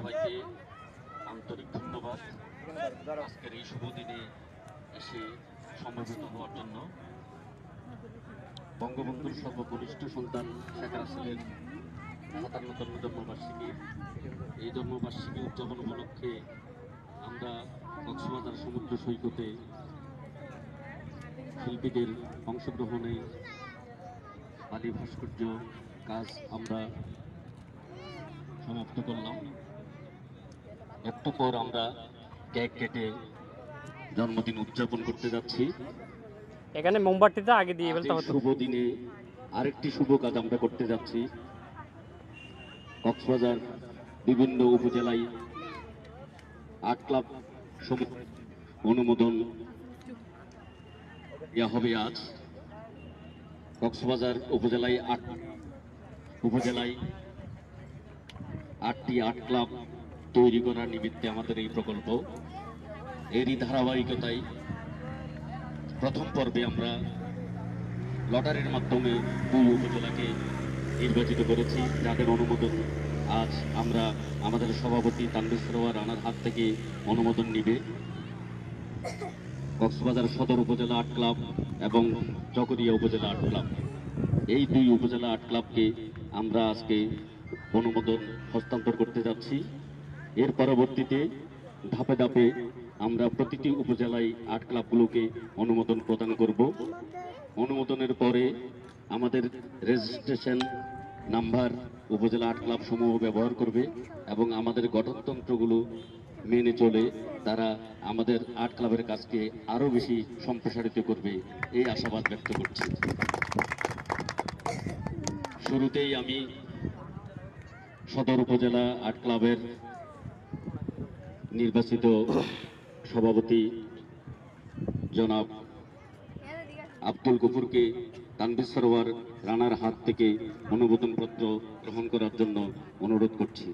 সবাইকে আন্তরিক ধন্যবাদ আজকের এই শুভ দিনে এসে সমবেত হওয়ার জন্য। বঙ্গবন্ধুর সর্বকনিষ্ঠ সন্তান শেখ রাসেলের ৫৭তম জন্মবার্ষিকী, এই জন্মবার্ষিকী উদযাপন উপলক্ষে আমরা কক্সবাজার সমুদ্র সৈকতে শিল্পীদের অংশগ্রহণে বালি ভাস্কর্য কাজ আমরা সমাপ্ত করলাম। একটু পর আমরা কেক কেটে জন্মদিন উদযাপন করতে যাচ্ছি। এখানে মোমবাতিটা আগে দিয়ে ফেলতে হতো। শুভ দিনে আরেকটি শুভ কাজ আমরা করতে যাচ্ছি। কক্সবাজার বিভিন্ন উপজেলায় ৮ ক্লাব অনুমোদন দেওয়া হবে আজ। কক্সবাজার উপজেলায় ৮টি ৮ ক্লাব তৈরি করার নিমিত্তে আমাদের এই প্রকল্প। এরই ধারাবাহিকতায় প্রথম পর্বে আমরা লটারির মাধ্যমে ২ উপজেলাকে নির্বাচিত করেছি, যাদের অনুমোদন আজ আমরা আমাদের সভাপতি তানভীর সরোয়ার রানার হাত থেকে অনুমোদন নিবে। কক্সবাজার সদর উপজেলা ৮ ক্লাব এবং চকরিয়া উপজেলা ৮ ক্লাব, এই ২ উপজেলা ৮ ক্লাবকে আমরা আজকে অনুমোদন হস্তান্তর করতে যাচ্ছি। এর পরবর্তীতে ধাপে ধাপে আমরা প্রতিটি উপজেলায় ৮ ক্লাবগুলোকে অনুমোদন প্রদান করব। অনুমোদনের পরে আমাদের রেজিস্ট্রেশন নাম্বার উপজেলা ৮ ক্লাব সমূহ ব্যবহার করবে এবং আমাদের গঠনতন্ত্রগুলো মেনে চলে তারা আমাদের ৮ ক্লাবের কাজকে আরও বেশি সম্প্রসারিত করবে, এই আশাবাদ ব্যক্ত করছি। শুরুতেই আমি সদর উপজেলা ৮ ক্লাবের নির্বাচিত সভাপতি জনাব আব্দুল গফুরকে তানভীর সরোয়ার রানার হাত থেকে অনুমোদনপত্র গ্রহণ করার জন্য অনুরোধ করছি।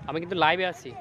আমি কিন্তু লাইভে আছি।